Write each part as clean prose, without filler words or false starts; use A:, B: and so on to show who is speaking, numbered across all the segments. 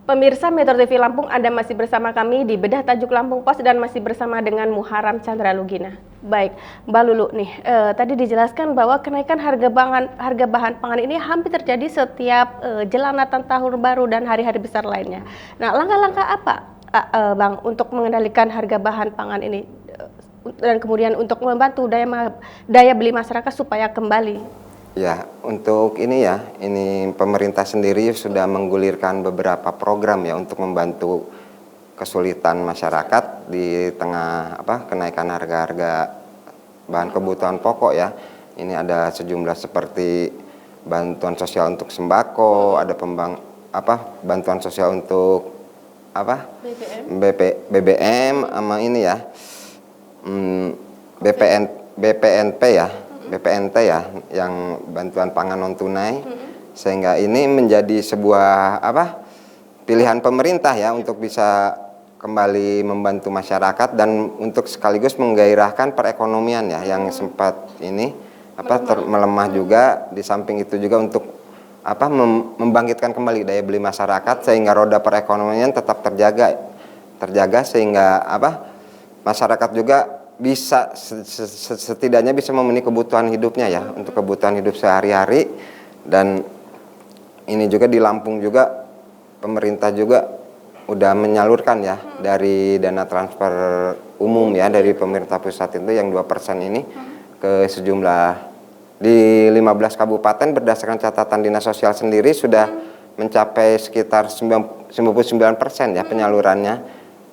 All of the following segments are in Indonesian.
A: Pemirsa Metro TV Lampung, Anda masih bersama kami di Bedah Tajuk Lampung Pos dan masih bersama dengan Muharam Chandra Lugina. Baik, Mbak Lulu nih, tadi dijelaskan bahwa kenaikan harga bahan pangan ini hampir terjadi setiap jelanatan tahun baru dan hari-hari besar lainnya. Nah, langkah-langkah apa, Bang, untuk mengendalikan harga bahan pangan ini dan kemudian untuk membantu daya beli masyarakat supaya kembali?
B: Ya, untuk ini pemerintah sendiri sudah menggulirkan beberapa program ya untuk membantu kesulitan masyarakat di tengah kenaikan harga-harga bahan kebutuhan pokok ya. Ini ada sejumlah seperti bantuan sosial untuk sembako, ada bantuan sosial untuk BBM sama ini ya. BPNP ya. BPNT ya, yang bantuan pangan non tunai, sehingga ini menjadi sebuah pilihan pemerintah ya untuk bisa kembali membantu masyarakat dan untuk sekaligus menggairahkan perekonomian ya yang sempat ini melemah juga. Di samping itu juga untuk membangkitkan kembali daya beli masyarakat sehingga roda perekonomian tetap terjaga sehingga masyarakat juga bisa setidaknya bisa memenuhi kebutuhan hidupnya ya, untuk kebutuhan hidup sehari-hari. Dan ini juga di Lampung juga pemerintah juga udah menyalurkan ya dari dana transfer umum ya dari pemerintah pusat itu yang 2% ini ke sejumlah di 15 kabupaten. Berdasarkan catatan Dinas Sosial sendiri sudah mencapai sekitar 99% ya penyalurannya.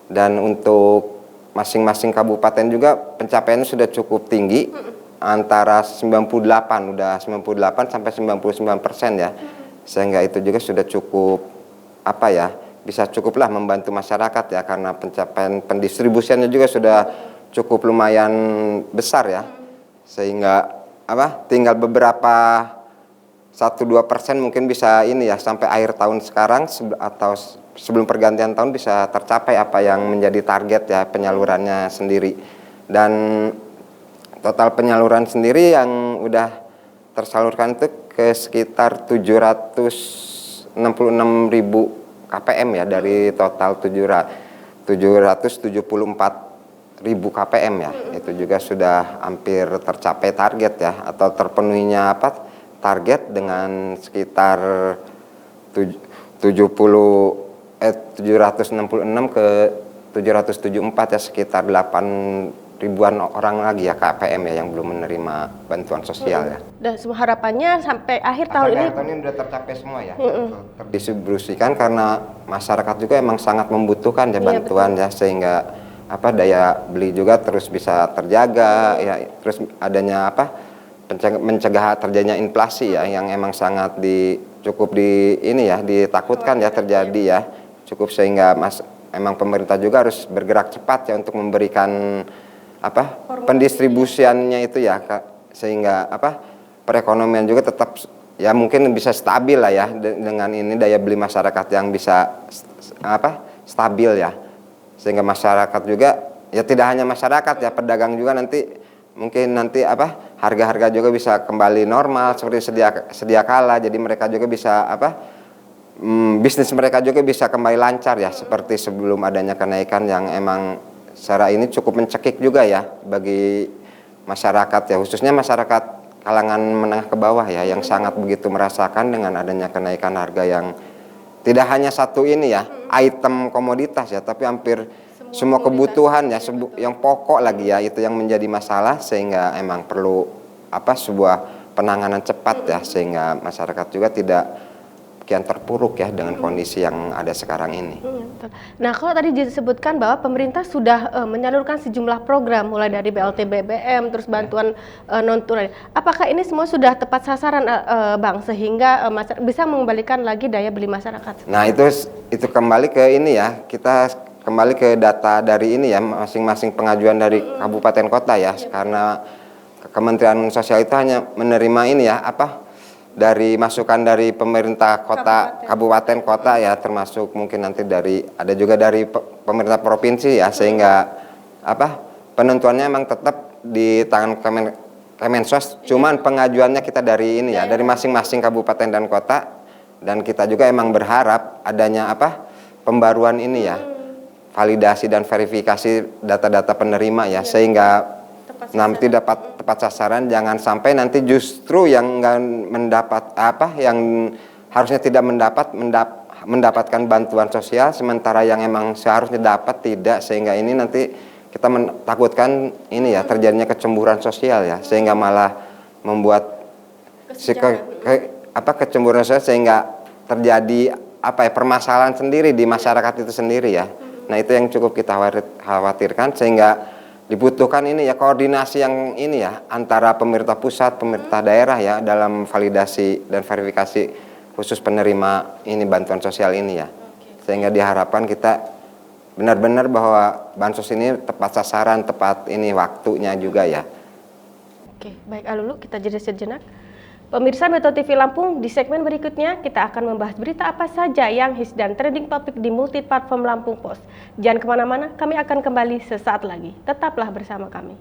B: Dan untuk masing-masing kabupaten juga pencapaiannya sudah cukup tinggi, antara 98 sampai 99% ya, sehingga itu juga sudah cukup bisa cukuplah membantu masyarakat ya, karena pencapaian pendistribusiannya juga sudah cukup lumayan besar ya, sehingga tinggal beberapa 1-2% mungkin bisa ini ya sampai akhir tahun sekarang atau sebelum pergantian tahun bisa tercapai apa yang menjadi target ya penyalurannya sendiri. Dan total penyaluran sendiri yang udah tersalurkan itu ke sekitar 766.000 KPM ya dari total 774.000 KPM ya. Itu juga sudah hampir tercapai target ya, atau terpenuhinya target dengan sekitar 766 ke 774 ya, sekitar 8 ribuan orang lagi ya KPM ya yang belum menerima bantuan sosial ya.
A: Dan semua harapannya sampai akhir tahun ini
B: udah tercapai semua ya, terdistribusikan karena masyarakat juga emang sangat membutuhkan ya bantuan ya, sehingga daya beli juga terus bisa terjaga ya, terus adanya mencegah terjadinya inflasi ya yang emang sangat cukup ditakutkan ya terjadi ya, cukup sehingga emang pemerintah juga harus bergerak cepat ya untuk memberikan pendistribusiannya itu ya, sehingga perekonomian juga tetap ya mungkin bisa stabil lah ya, dengan ini daya beli masyarakat yang bisa stabil ya, sehingga masyarakat juga ya, tidak hanya masyarakat ya, pedagang juga nanti harga-harga juga bisa kembali normal seperti sedia kala, jadi mereka juga bisa bisnis mereka juga bisa kembali lancar ya seperti sebelum adanya kenaikan yang emang secara ini cukup mencekik juga ya bagi masyarakat ya, khususnya masyarakat kalangan menengah ke bawah ya, yang sangat begitu merasakan dengan adanya kenaikan harga yang tidak hanya satu ini ya item komoditas ya, tapi hampir semua kebutuhan ya yang pokok lagi ya, itu yang menjadi masalah, sehingga emang perlu sebuah penanganan cepat ya, sehingga masyarakat juga tidak kian terpuruk ya dengan kondisi yang ada sekarang ini.
A: Nah, kalau tadi disebutkan bahwa pemerintah sudah menyalurkan sejumlah program mulai dari BLT BBM terus bantuan non tunai. Apakah ini semua sudah tepat sasaran, Bang, sehingga bisa mengembalikan lagi daya beli masyarakat?
B: Nah, itu kembali ke ini ya, kita kembali ke data dari ini ya, masing-masing pengajuan dari kabupaten kota ya, karena Kementerian Sosial itu hanya menerima ini ya dari masukan dari pemerintah kota, kabupaten kota ya, termasuk mungkin nanti ada juga dari pemerintah provinsi ya, sehingga penentuannya memang tetap di tangan Kemensos, cuman pengajuannya kita dari ini ya, dari masing-masing kabupaten dan kota. Dan kita juga emang berharap adanya pembaruan ini ya, validasi dan verifikasi data-data penerima ya, sehingga nanti dapat tepat sasaran. Jangan sampai nanti justru yang nggak mendapat yang harusnya tidak mendapatkan bantuan sosial, sementara yang emang seharusnya dapat tidak, sehingga ini nanti kita takutkan ini ya terjadinya kecemburuan sosial ya, sehingga malah membuat kecemburuan sosial, sehingga terjadi permasalahan sendiri di masyarakat itu sendiri ya. Nah, itu yang cukup kita khawatirkan, sehingga dibutuhkan ini ya koordinasi yang ini ya antara pemerintah pusat, pemerintah daerah ya dalam validasi dan verifikasi khusus penerima ini bantuan sosial ini ya. Sehingga diharapkan kita benar-benar bahwa bansos ini tepat sasaran, tepat ini waktunya juga ya.
A: Oke, baik Alulu, kita jeda sejenak. Pemirsa Metro TV Lampung, di segmen berikutnya kita akan membahas berita apa saja yang hits dan trending topik di multi-platform Lampung Pos. Jangan kemana-mana, kami akan kembali sesaat lagi. Tetaplah bersama kami.